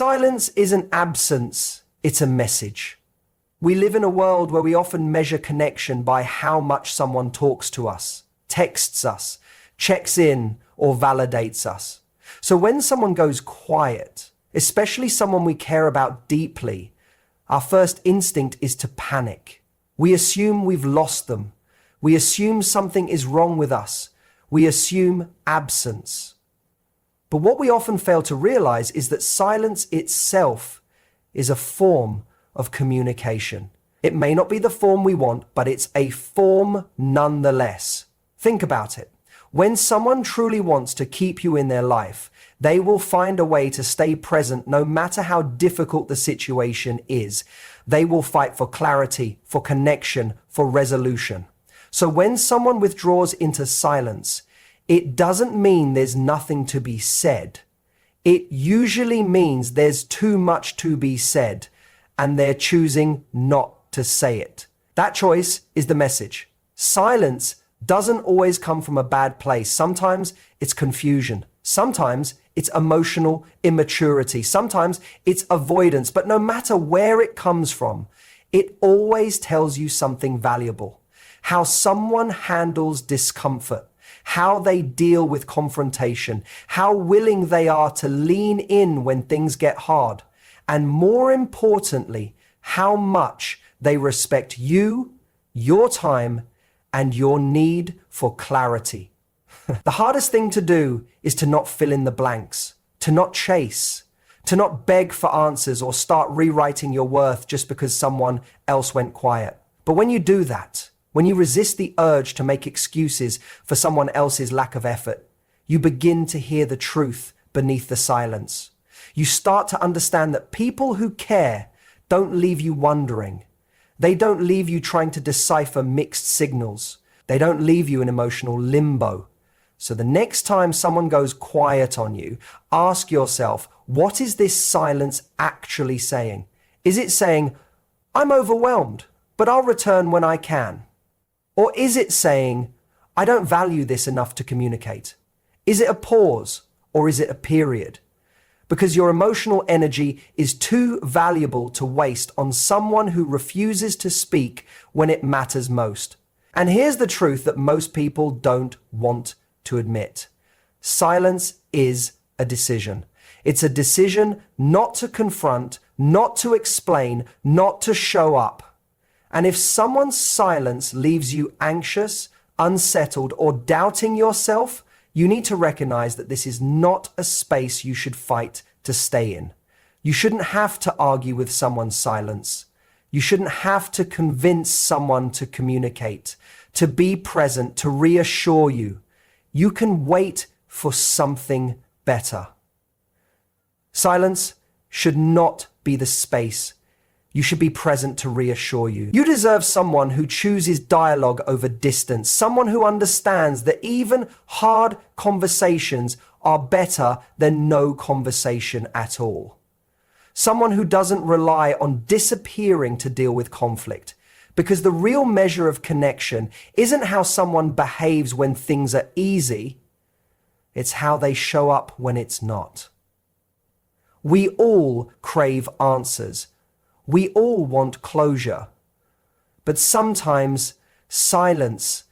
Silence isn't absence, it's a message. We live in a world where we often measure connection by how much someone talks to us, texts us, checks in, or validates us. So when someone goes quiet, especially someone we care about deeply, our first instinct is to panic. We assume we've lost them. We assume something is wrong with us. We assume absence. But what we often fail to realize is that silence itself is a form of communication. It may not be the form we want, but it's a form nonetheless. Think about it. When someone truly wants to keep you in their life, they will find a way to stay present no matter how difficult the situation is. They will fight for clarity, for connection, for resolution. So when someone withdraws into silence, it doesn't mean there's nothing to be said. It usually means there's too much to be said, and they're choosing not to say it. That choice is the message. Silence doesn't always come from a bad place. Sometimes it's confusion. Sometimes it's emotional immaturity. Sometimes it's avoidance. But no matter where it comes from, it always tells you something valuable. How someone handles discomfort, how they deal with confrontation, how willing they are to lean in when things get hard, and more importantly, how much they respect you, your time, and your need for clarity. The hardest thing to do is to not fill in the blanks, to not chase, to not beg for answers or start rewriting your worth just because someone else went quiet. But when you do that, when you resist the urge to make excuses for someone else's lack of effort, you begin to hear the truth beneath the silence. You start to understand that people who care don't leave you wondering. They don't leave you trying to decipher mixed signals. They don't leave you in emotional limbo. So the next time someone goes quiet on you, ask yourself, what is this silence actually saying? Is it saying, I'm overwhelmed, but I'll return when I can? Or is it saying, I don't value this enough to communicate? Is it a pause or is it a period? Because your emotional energy is too valuable to waste on someone who refuses to speak when it matters most. And here's the truth that most people don't want to admit. Silence is a decision. It's a decision not to confront, not to explain, not to show up. And if someone's silence leaves you anxious, unsettled, or doubting yourself, you need to recognize that this is not a space you should fight to stay in. You shouldn't have to argue with someone's silence. You shouldn't have to convince someone to communicate, to be present, to reassure you. You can wait for something better. Silence should not be the space. You should be present to reassure you. You deserve someone who chooses dialogue over distance, someone who understands that even hard conversations are better than no conversation at all. Someone who doesn't rely on disappearing to deal with conflict, because the real measure of connection isn't how someone behaves when things are easy, it's how they show up when it's not. We all crave answers. We all want closure, but sometimes silence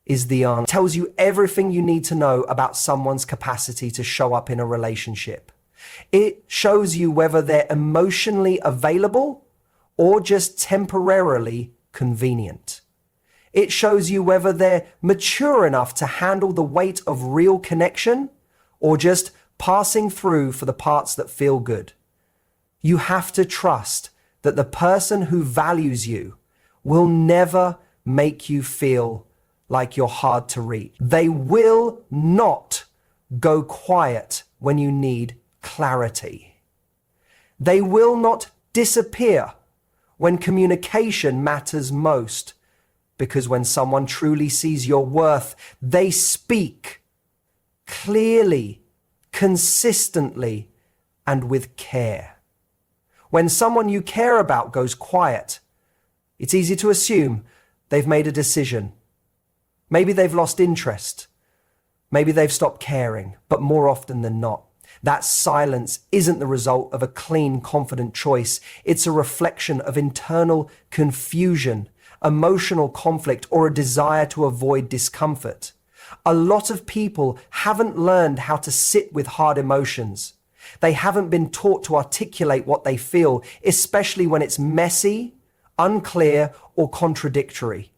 is the answer. It tells you everything you need to know about someone's capacity to show up in a relationship. It shows you whether they're emotionally available or just temporarily convenient. It shows you whether they're mature enough to handle the weight of real connection or just passing through for the parts that feel good. You have to trust that the person who values you will never make you feel like you're hard to reach. They will not go quiet when you need clarity. They will not disappear when communication matters most, because when someone truly sees your worth, they speak clearly, consistently, and with care. When someone you care about goes quiet, it's easy to assume they've made a decision. Maybe they've lost interest. Maybe they've stopped caring, but more often than not, That silence isn't the result of a clean, confident choice. It's a reflection of internal confusion, emotional conflict, or a desire to avoid discomfort. A lot of people haven't learned how to sit with hard emotions. They haven't been taught to articulate what they feel, especially when it's messy, unclear, or contradictory.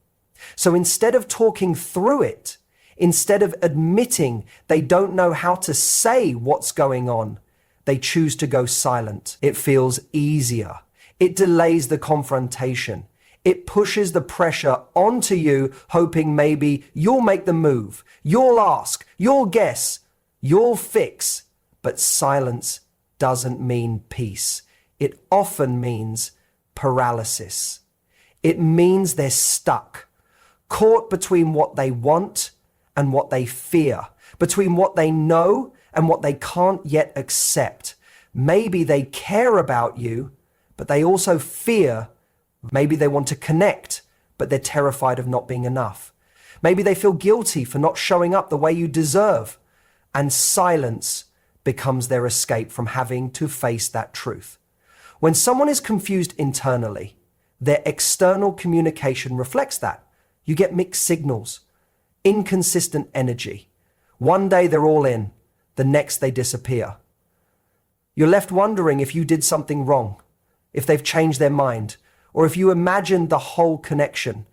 So instead of talking through it, instead of admitting they don't know how to say what's going on, they choose to go silent. It feels easier. It delays the confrontation. It pushes the pressure onto you, hoping maybe you'll make the move, you'll ask, you'll guess, you'll fix. But silence doesn't mean peace. It often means paralysis. It means they're stuck, caught between what they want and what they fear, between what they know and what they can't yet accept. Maybe they care about you, but they also fear. Maybe they want to connect, but they're terrified of not being enough. Maybe they feel guilty for not showing up the way you deserve. And silence becomes their escape from having to face that truth. When someone is confused internally, their external communication reflects that. You get mixed signals, inconsistent energy. One day they're all in, the next they disappear. You're left wondering if you did something wrong, if they've changed their mind, or if you imagined the whole connection.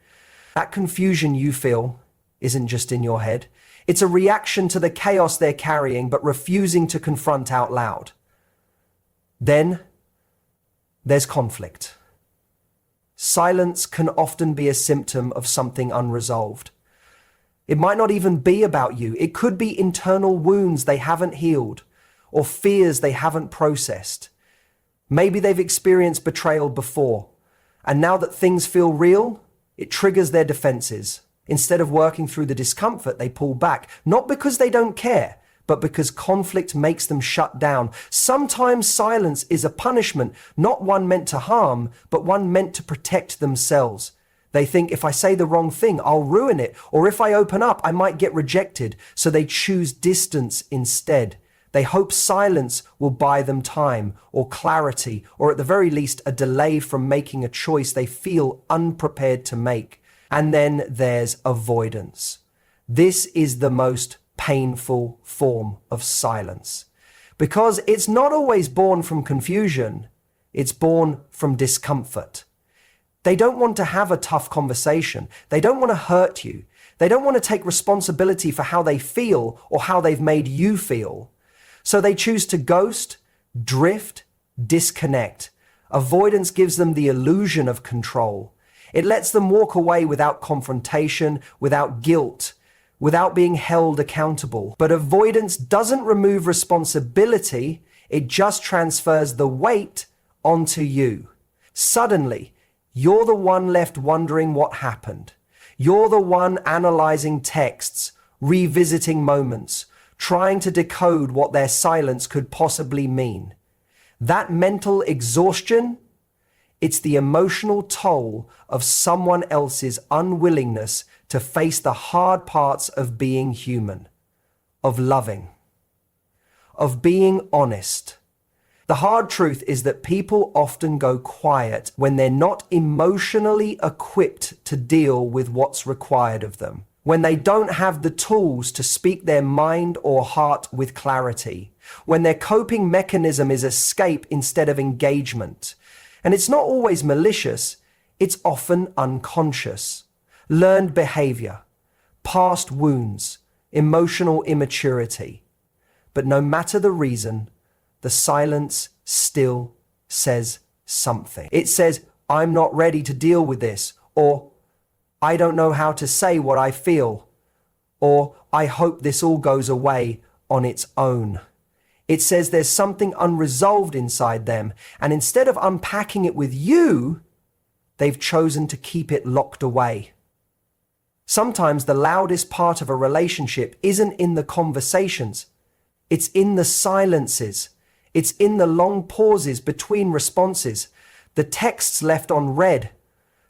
That confusion you feel isn't just in your head. It's a reaction to the chaos they're carrying but refusing to confront out loud. Then there's conflict. Silence can often be a symptom of something unresolved. It might not even be about you. It could be internal wounds they haven't healed or fears they haven't processed. Maybe they've experienced betrayal before, and now that things feel real, it triggers their defenses. Instead of working through the discomfort, they pull back, not because they don't care, but because conflict makes them shut down. Sometimes silence is a punishment, not one meant to harm, but one meant to protect themselves. They think if I say the wrong thing, I'll ruin it, or if I open up, I might get rejected, so they choose distance instead. They hope silence will buy them time or clarity, or at the very least, a delay from making a choice they feel unprepared to make. And then there's avoidance. This is the most painful form of silence because it's not always born from confusion. It's born from discomfort. They don't want to have a tough conversation. They don't want to hurt you. They don't want to take responsibility for how they feel or how they've made you feel. So they choose to ghost, drift, disconnect. Avoidance gives them the illusion of control. It lets them walk away without confrontation, without guilt, without being held accountable. But avoidance doesn't remove responsibility. It just transfers the weight onto you. Suddenly, you're the one left wondering what happened. You're the one analyzing texts, revisiting moments, trying to decode what their silence could possibly mean. That mental exhaustion, it's the emotional toll of someone else's unwillingness to face the hard parts of being human, of loving, of being honest. The hard truth is that people often go quiet when they're not emotionally equipped to deal with what's required of them, when they don't have the tools to speak their mind or heart with clarity, when their coping mechanism is escape instead of engagement. And it's not always malicious, it's often unconscious. Learned behavior, past wounds, emotional immaturity. But no matter the reason, the silence still says something. It says, I'm not ready to deal with this, or I don't know how to say what I feel, or I hope this all goes away on its own. It says there's something unresolved inside them, and instead of unpacking it with you, they've chosen to keep it locked away. Sometimes the loudest part of a relationship isn't in the conversations. It's in the silences. It's in the long pauses between responses, the texts left unread,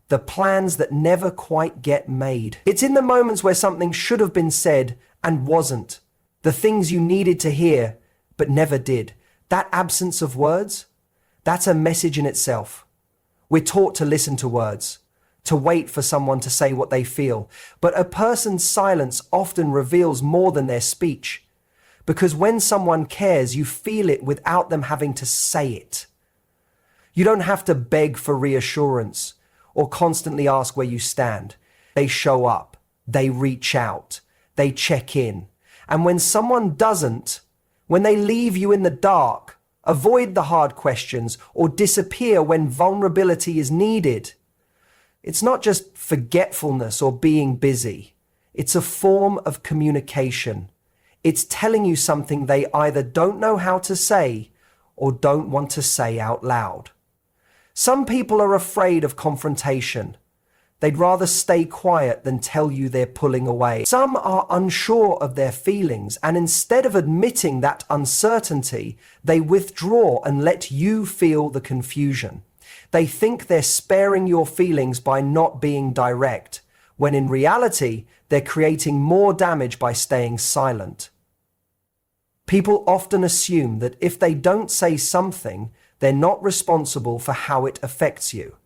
the plans that never quite get made. It's in the moments where something should have been said and wasn't, the things you needed to hear, but never did. That absence of words, that's a message in itself. We're taught to listen to words, to wait for someone to say what they feel. But a person's silence often reveals more than their speech. Because when someone cares, you feel it without them having to say it. You don't have to beg for reassurance or constantly ask where you stand. They show up, they reach out, they check in. And when someone doesn't, when they leave you in the dark, avoid the hard questions, or disappear when vulnerability is needed, it's not just forgetfulness or being busy. It's a form of communication. It's telling you something they either don't know how to say or don't want to say out loud. Some people are afraid of confrontation. They'd rather stay quiet than tell you they're pulling away. Some are unsure of their feelings, and instead of admitting that uncertainty, they withdraw and let you feel the confusion. They think they're sparing your feelings by not being direct, when in reality, they're creating more damage by staying silent. People often assume that if they don't say something, they're not responsible for how it affects you.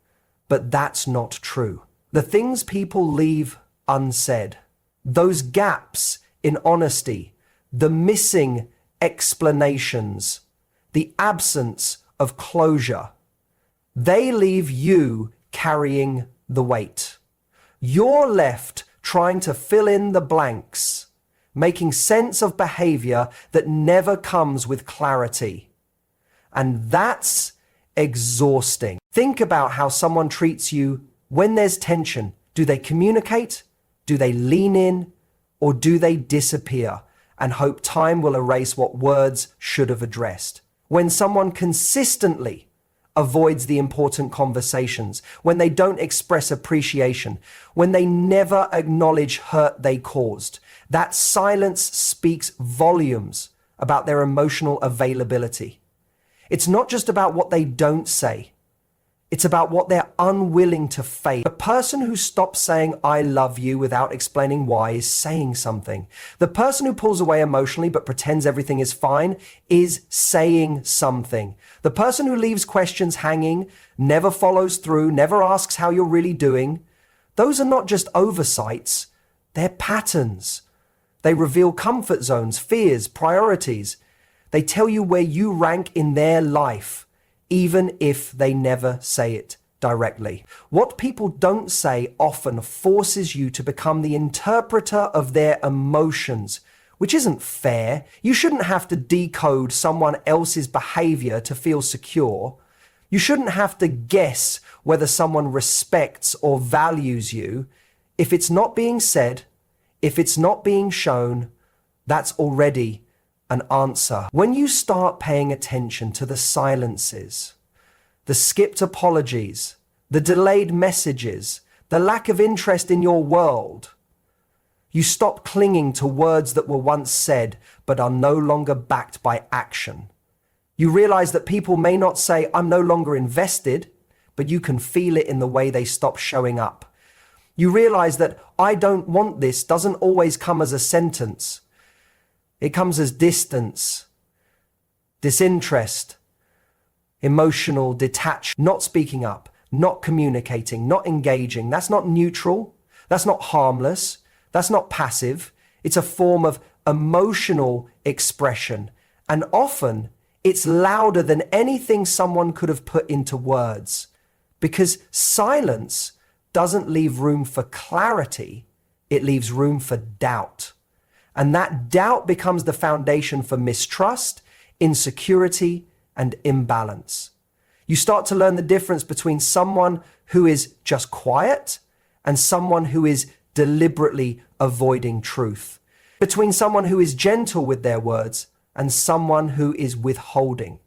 But that's not true. The things people leave unsaid, those gaps in honesty, the missing explanations, the absence of closure, they leave you carrying the weight. You're left trying to fill in the blanks, making sense of behavior that never comes with clarity. And that's exhausting. Think about how someone treats you when there's tension. Do they communicate? Do they lean in? Or do they disappear and hope time will erase what words should have addressed? When someone consistently avoids the important conversations, when they don't express appreciation, when they never acknowledge hurt they caused, that silence speaks volumes about their emotional availability. It's not just about what they don't say. It's about what they're unwilling to face. The person who stops saying, "I love you" without explaining why is saying something. The person who pulls away emotionally but pretends everything is fine is saying something. The person who leaves questions hanging, never follows through, never asks how you're really doing, those are not just oversights, they're patterns. They reveal comfort zones, fears, priorities. They tell you where you rank in their life, even if they never say it directly. What people don't say often forces you to become the interpreter of their emotions, which isn't fair. You shouldn't have to decode someone else's behavior to feel secure. You shouldn't have to guess whether someone respects or values you. If it's not being said, if it's not being shown, that's already an answer. When you start paying attention to the silences, the skipped apologies, the delayed messages, the lack of interest in your world, you stop clinging to words that were once said but are no longer backed by action. You realize that people may not say, "I'm no longer invested," but you can feel it in the way they stop showing up. You realize that "I don't want this" doesn't always come as a sentence. It comes as distance, disinterest, emotional detachment, not speaking up, not communicating, not engaging. That's not neutral. That's not harmless. That's not passive. It's a form of emotional expression. And often it's louder than anything someone could have put into words, because silence doesn't leave room for clarity. It leaves room for doubt. And that doubt becomes the foundation for mistrust, insecurity, and imbalance. You start to learn the difference between someone who is just quiet and someone who is deliberately avoiding truth, between someone who is gentle with their words and someone who is withholding,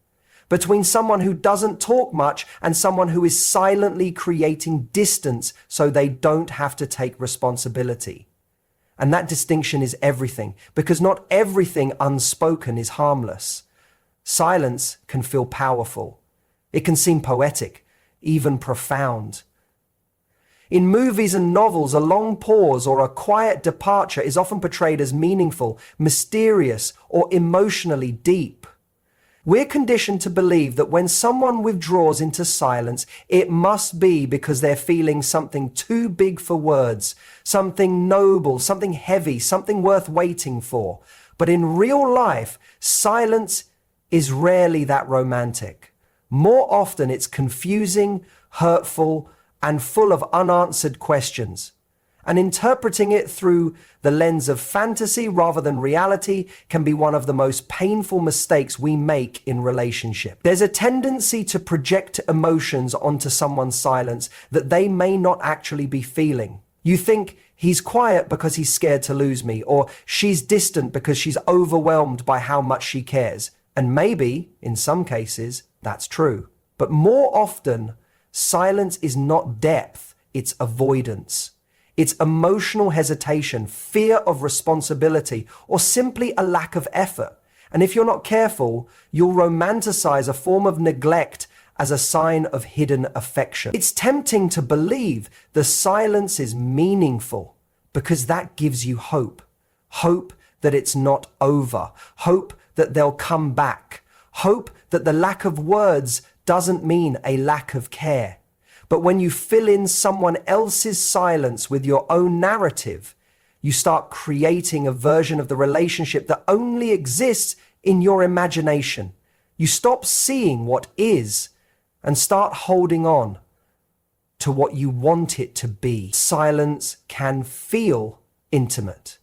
between someone who doesn't talk much and someone who is silently creating distance so they don't have to take responsibility. And that distinction is everything, because not everything unspoken is harmless. Silence can feel powerful. It can seem poetic, even profound. In movies and novels, a long pause or a quiet departure is often portrayed as meaningful, mysterious, or emotionally deep. We're conditioned to believe that when someone withdraws into silence, it must be because they're feeling something too big for words, something noble, something heavy, something worth waiting for. But in real life, silence is rarely that romantic. More often, it's confusing, hurtful, and full of unanswered questions. And interpreting it through the lens of fantasy rather than reality can be one of the most painful mistakes we make in relationship. There's a tendency to project emotions onto someone's silence that they may not actually be feeling. You think he's quiet because he's scared to lose me, or she's distant because she's overwhelmed by how much she cares. And maybe, in some cases, that's true. But more often, silence is not depth, it's avoidance. It's emotional hesitation, fear of responsibility, or simply a lack of effort. And if you're not careful, you'll romanticize a form of neglect as a sign of hidden affection. It's tempting to believe the silence is meaningful because that gives you hope. Hope that it's not over. Hope that they'll come back. Hope that the lack of words doesn't mean a lack of care. But when you fill in someone else's silence with your own narrative, you start creating a version of the relationship that only exists in your imagination. You stop seeing what is and start holding on to what you want it to be. Silence can feel intimate,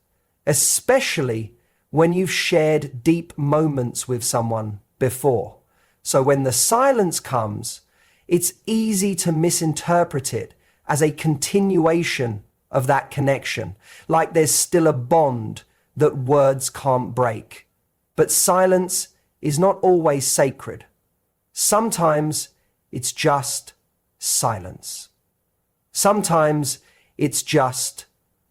especially when you've shared deep moments with someone before. So when the silence comes, it's easy to misinterpret it as a continuation of that connection, like there's still a bond that words can't break. But silence is not always sacred. Sometimes it's just silence. Sometimes it's just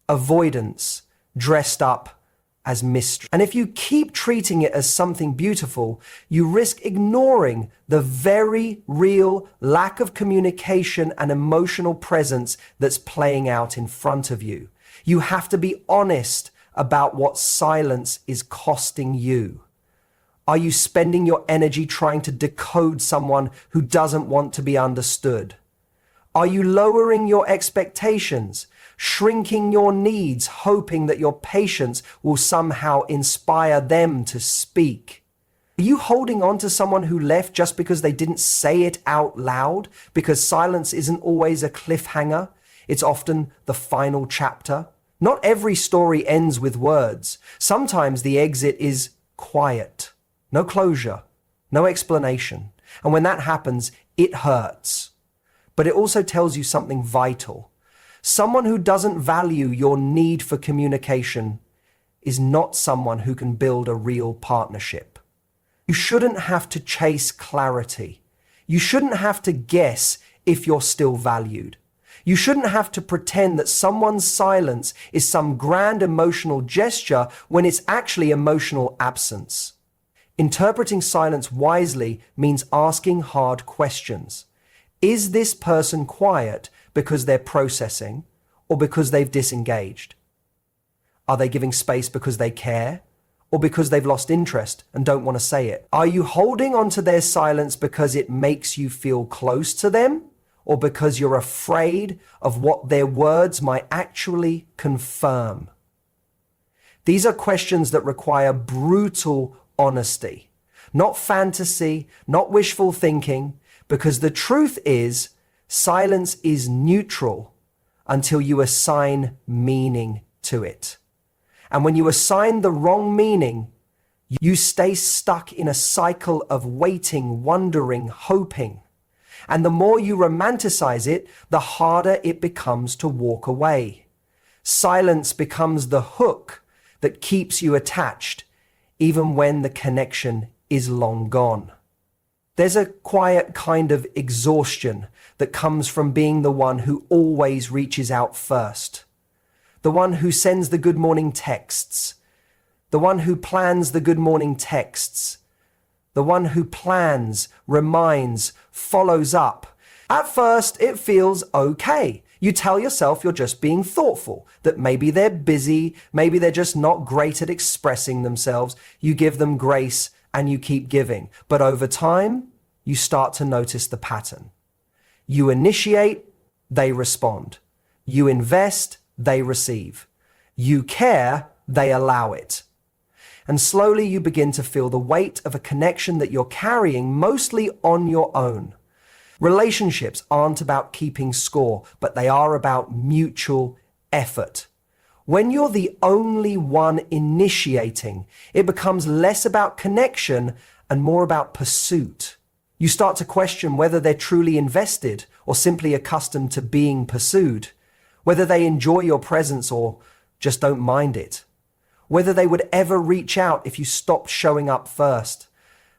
avoidance dressed up as mystery. And if you keep treating it as something beautiful, you risk ignoring the very real lack of communication and emotional presence that's playing out in front of you. You have to be honest about what silence is costing you. Are you spending your energy trying to decode someone who doesn't want to be understood? Are you lowering your expectations, shrinking your needs, hoping that your patience will somehow inspire them to speak? Are you holding on to someone who left just because they didn't say it out loud? Because silence isn't always a cliffhanger. It's often the final chapter. Not every story ends with words. Sometimes the exit is quiet. No closure, no explanation. And when that happens, it hurts. But it also tells you something vital. Someone who doesn't value your need for communication is not someone who can build a real partnership. You shouldn't have to chase clarity. You shouldn't have to guess if you're still valued. You shouldn't have to pretend that someone's silence is some grand emotional gesture when it's actually emotional absence. Interpreting silence wisely means asking hard questions. Is this person quiet because they're processing or because they've disengaged? Are they giving space because they care or because they've lost interest and don't want to say it? Are you holding on to their silence because it makes you feel close to them or because you're afraid of what their words might actually confirm? These are questions that require brutal honesty, not fantasy, not wishful thinking, because the truth is, silence is neutral until you assign meaning to it. And when you assign the wrong meaning, you stay stuck in a cycle of waiting, wondering, hoping. And the more you romanticize it, the harder it becomes to walk away. Silence becomes the hook that keeps you attached, even when the connection is long gone. There's a quiet kind of exhaustion that comes from being the one who always reaches out first, the one who sends the good morning texts, the one who plans the good morning texts, the one who plans, reminds, follows up. At first, it feels okay. You tell yourself you're just being thoughtful, that maybe they're busy, maybe they're just not great at expressing themselves. You give them grace and you keep giving. But over time, you start to notice the pattern. You initiate, they respond. You invest, they receive. You care, they allow it. And slowly you begin to feel the weight of a connection that you're carrying mostly on your own. Relationships aren't about keeping score, but they are about mutual effort. When you're the only one initiating, it becomes less about connection and more about pursuit. You start to question whether they're truly invested or simply accustomed to being pursued, whether they enjoy your presence or just don't mind it, whether they would ever reach out if you stopped showing up first.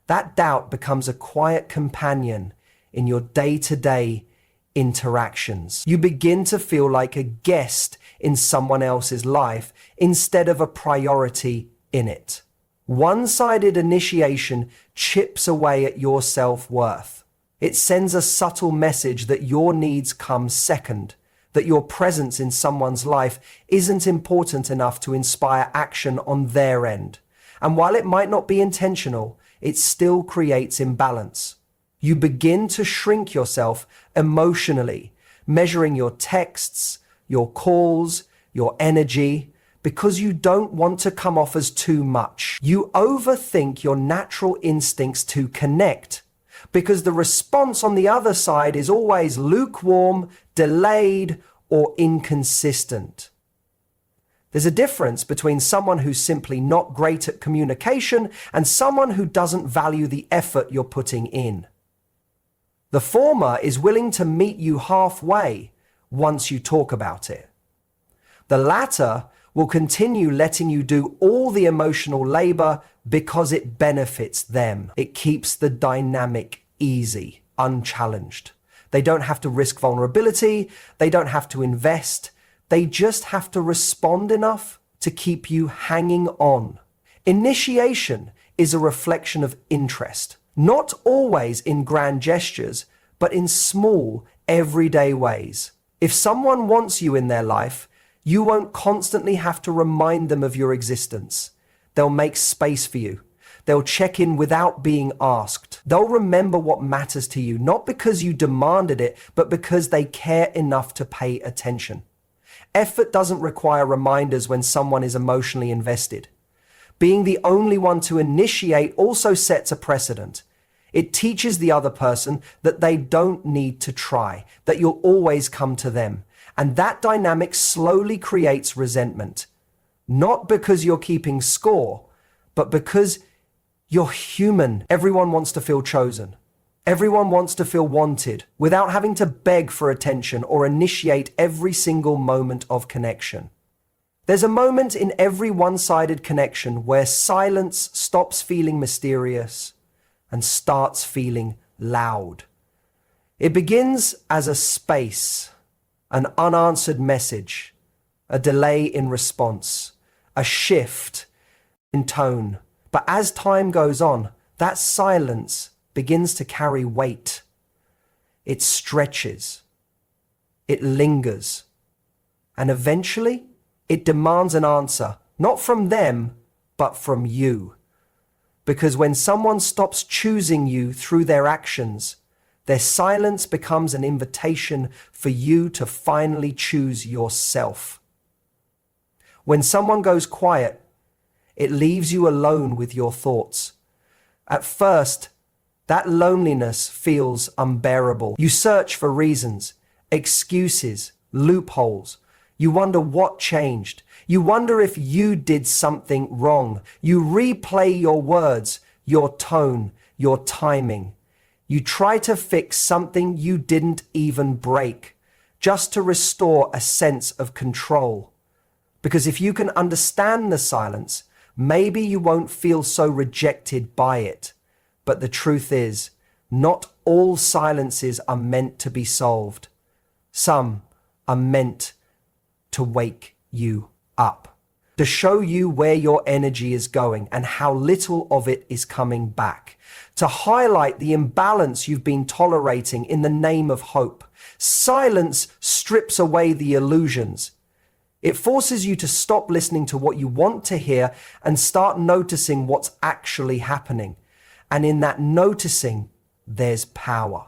That doubt becomes a quiet companion in your day-to-day interactions. You begin to feel like a guest in someone else's life instead of a priority in it. One-sided initiation chips away at your self-worth. It sends a subtle message that your needs come second, that your presence in someone's life isn't important enough to inspire action on their end. And while it might not be intentional, it still creates imbalance. You begin to shrink yourself emotionally, measuring your texts, your calls, your energy, because you don't want to come off as too much. You overthink your natural instincts to connect, because the response on the other side is always lukewarm, delayed, or inconsistent. There's a difference between someone who's simply not great at communication and someone who doesn't value the effort you're putting in. The former is willing to meet you halfway once you talk about it. The latter will continue letting you do all the emotional labor because it benefits them. It keeps the dynamic easy, unchallenged. They don't have to risk vulnerability. They don't have to invest. They just have to respond enough to keep you hanging on. Initiation is a reflection of interest, not always in grand gestures, but in small, everyday ways. If someone wants you in their life, you won't constantly have to remind them of your existence. They'll make space for you. They'll check in without being asked. They'll remember what matters to you, not because you demanded it, but because they care enough to pay attention. Effort doesn't require reminders when someone is emotionally invested. Being the only one to initiate also sets a precedent. It teaches the other person that they don't need to try, that you'll always come to them. And that dynamic slowly creates resentment. Not because you're keeping score, but because you're human. Everyone wants to feel chosen. Everyone wants to feel wanted without having to beg for attention or initiate every single moment of connection. There's a moment in every one-sided connection where silence stops feeling mysterious and starts feeling loud. It begins as a space, an unanswered message, a delay in response, a shift in tone. But as time goes on, that silence begins to carry weight. It stretches. It lingers. And eventually, it demands an answer, not from them, but from you. Because when someone stops choosing you through their actions, their silence becomes an invitation for you to finally choose yourself. When someone goes quiet, it leaves you alone with your thoughts. At first, that loneliness feels unbearable. You search for reasons, excuses, loopholes. You wonder what changed. You wonder if you did something wrong. You replay your words, your tone, your timing. You try to fix something you didn't even break, just to restore a sense of control. Because if you can understand the silence, maybe you won't feel so rejected by it. But the truth is, not all silences are meant to be solved. Some are meant to wake you up, to show you where your energy is going and how little of it is coming back, to highlight the imbalance you've been tolerating in the name of hope. Silence strips away the illusions. It forces you to stop listening to what you want to hear and start noticing what's actually happening. And in that noticing, there's power.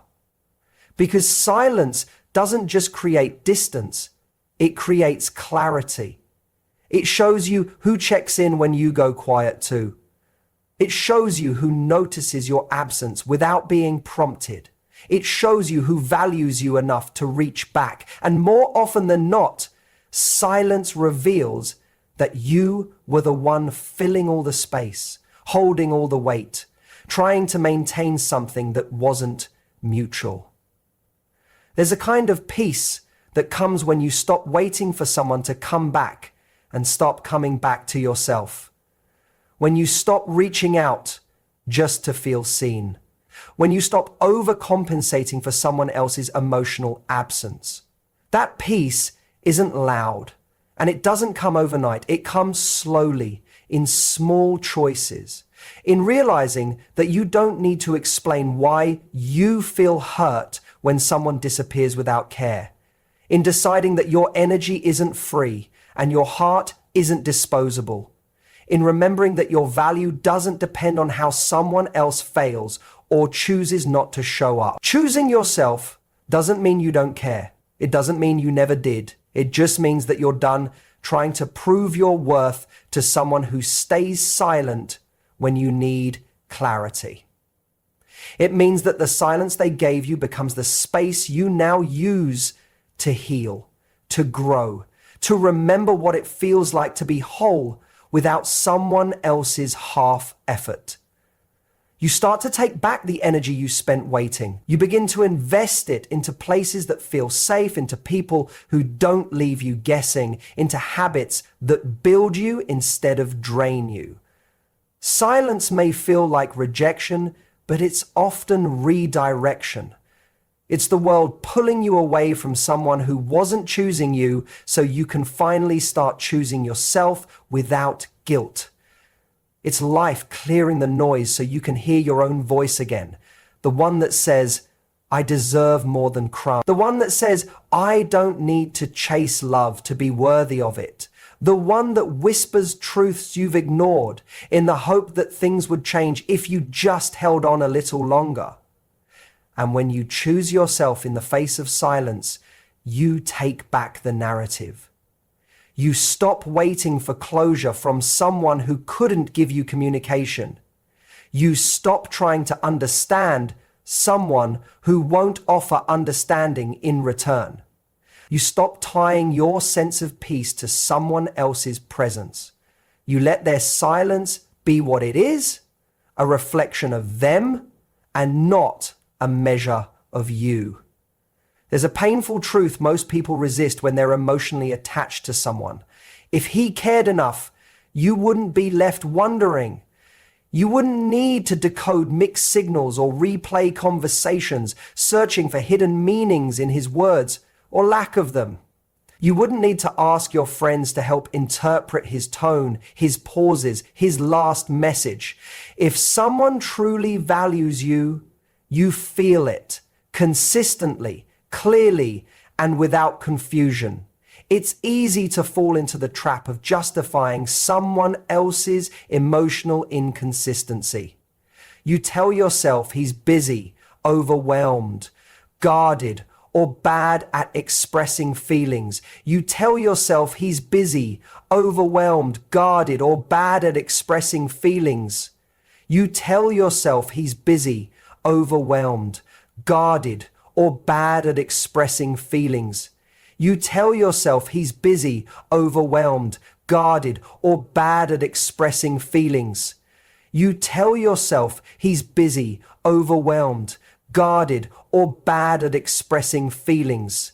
Because silence doesn't just create distance, it creates clarity. It shows you who checks in when you go quiet too. It shows you who notices your absence without being prompted. It shows you who values you enough to reach back. And more often than not, silence reveals that you were the one filling all the space, holding all the weight, trying to maintain something that wasn't mutual. There's a kind of peace that comes when you stop waiting for someone to come back and stop coming back to yourself. When you stop reaching out just to feel seen. When you stop overcompensating for someone else's emotional absence. That peace isn't loud, and it doesn't come overnight. It comes slowly, in small choices, in realizing that you don't need to explain why you feel hurt when someone disappears without care, in deciding that your energy isn't free and your heart isn't disposable, in remembering that your value doesn't depend on how someone else fails or chooses not to show up. Choosing yourself doesn't mean you don't care. It doesn't mean you never did. It just means that you're done trying to prove your worth to someone who stays silent when you need clarity. It means that the silence they gave you becomes the space you now use to heal, to grow, to remember what it feels like to be whole without someone else's half effort. You start to take back the energy you spent waiting. You begin to invest it into places that feel safe, into people who don't leave you guessing, into habits that build you instead of drain you. Silence may feel like rejection, but it's often redirection. It's the world pulling you away from someone who wasn't choosing you so you can finally start choosing yourself without guilt. It's life clearing the noise so you can hear your own voice again. The one that says, I deserve more than crumbs. The one that says, I don't need to chase love to be worthy of it. The one that whispers truths you've ignored in the hope that things would change if you just held on a little longer. And when you choose yourself in the face of silence, you take back the narrative. You stop waiting for closure from someone who couldn't give you communication. You stop trying to understand someone who won't offer understanding in return. You stop tying your sense of peace to someone else's presence. You let their silence be what it is, a reflection of them, and not a measure of you. There's a painful truth most people resist when they're emotionally attached to someone. If he cared enough, you wouldn't be left wondering. You wouldn't need to decode mixed signals or replay conversations, searching for hidden meanings in his words or lack of them. You wouldn't need to ask your friends to help interpret his tone, his pauses, his last message. If someone truly values you, you feel it consistently, clearly, and without confusion. It's easy to fall into the trap of justifying someone else's emotional inconsistency. You tell yourself he's busy, overwhelmed, guarded, or bad at expressing feelings. You tell yourself he's busy, overwhelmed, guarded, or bad at expressing feelings. You tell yourself he's busy, overwhelmed, guarded, or bad at expressing feelings. You tell yourself he's busy, overwhelmed, guarded, or bad at expressing feelings. You tell yourself he's busy, overwhelmed, guarded, or bad at expressing feelings.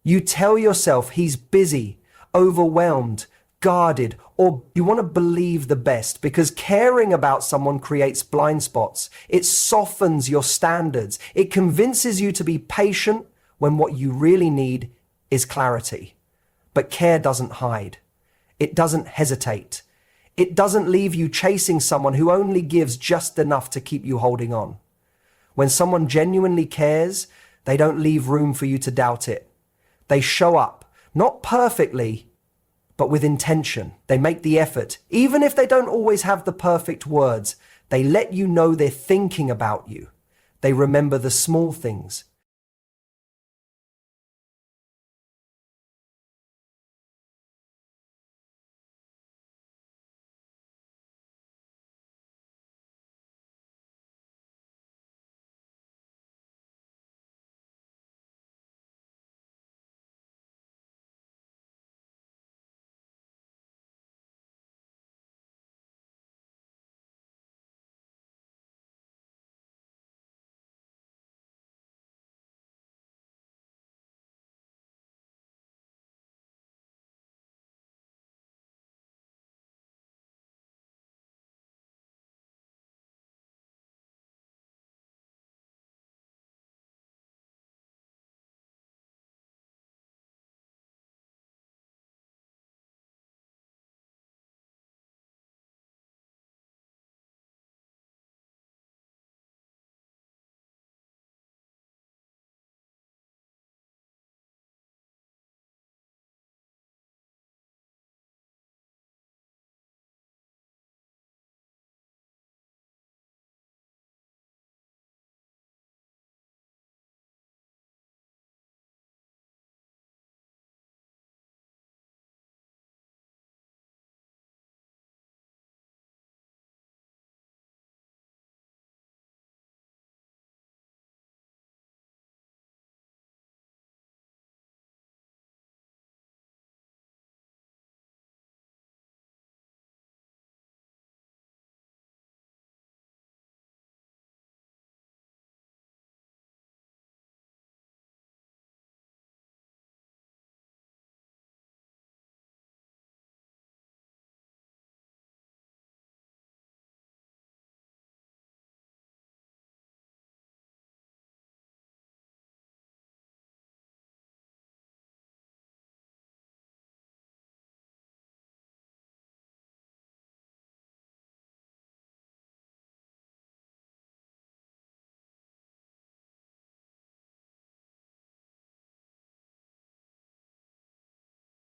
You tell yourself he's busy, overwhelmed, guarded, or you want to believe the best because caring about someone creates blind spots. It softens your standards. It convinces you to be patient when what you really need is clarity. But care doesn't hide. It doesn't hesitate. It doesn't leave you chasing someone who only gives just enough to keep you holding on. When someone genuinely cares, they don't leave room for you to doubt it. They show up, not perfectly, but with intention. They make the effort. Even if they don't always have the perfect words, They let you know they're thinking about you. They remember the small things,